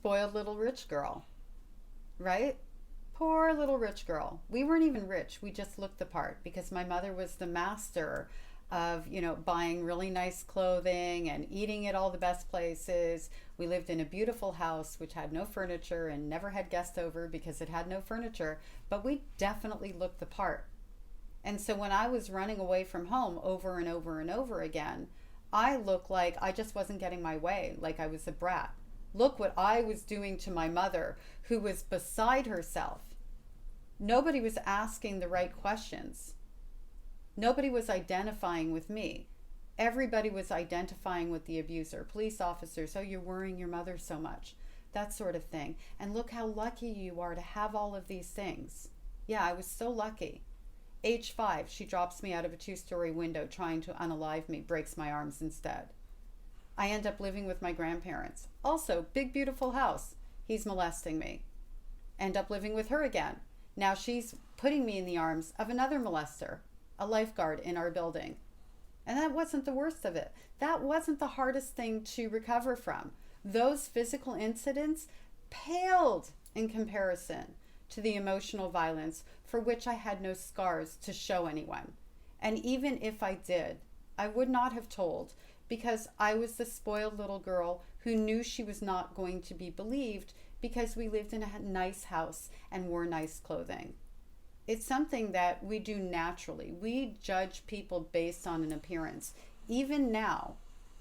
spoiled little rich girl, right? Poor little rich girl. We weren't even rich. We just looked the part because my mother was the master of, buying really nice clothing and eating at all the best places. We lived in a beautiful house which had no furniture and never had guests over because it had no furniture, but we definitely looked the part. And so when I was running away from home over and over and over again, I looked like I just wasn't getting my way, like I was a brat. Look what I was doing to my mother, who was beside herself. Nobody was asking the right questions. Nobody was identifying with me. Everybody was identifying with the abuser. Police officers, oh, you're worrying your mother so much. That sort of thing. And look how lucky you are to have all of these things. Yeah, I was so lucky. Age 5, she drops me out of a 2-story window trying to unalive me, breaks my arms instead. I end up living with my grandparents. Also, big, beautiful house. He's molesting me. End up living with her again. Now she's putting me in the arms of another molester, a lifeguard in our building. And that wasn't the worst of it. That wasn't the hardest thing to recover from. Those physical incidents paled in comparison to the emotional violence for which I had no scars to show anyone. And even if I did, I would not have told because I was the spoiled little girl who knew she was not going to be believed because we lived in a nice house and wore nice clothing. It's something that we do naturally. We judge people based on an appearance. Even now,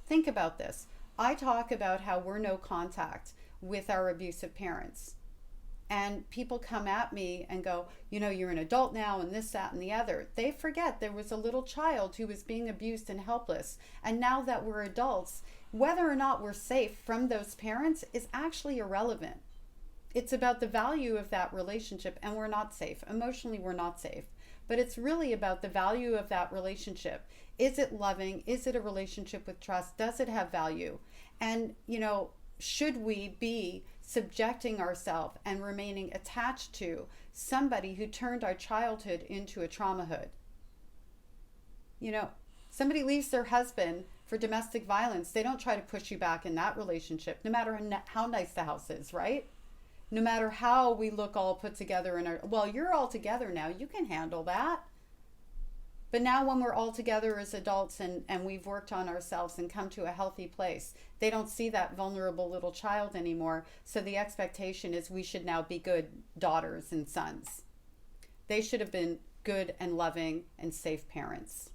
think about this. I talk about how we're no contact with our abusive parents. And people come at me and go, you're an adult now and this, that, and the other. They forget there was a little child who was being abused and helpless. And now that we're adults, whether or not we're safe from those parents is actually irrelevant. It's about the value of that relationship, and we're not safe. Emotionally, we're not safe. But it's really about the value of that relationship. Is it loving? Is it a relationship with trust? Does it have value? And, should we be subjecting ourselves and remaining attached to somebody who turned our childhood into a traumahood? Somebody leaves their husband for domestic violence. They don't try to push you back in that relationship, no matter how nice the house is, right? No matter how we look all put together you're all together now, you can handle that. But now when we're all together as adults and we've worked on ourselves and come to a healthy place, they don't see that vulnerable little child anymore. So the expectation is we should now be good daughters and sons. They should have been good and loving and safe parents.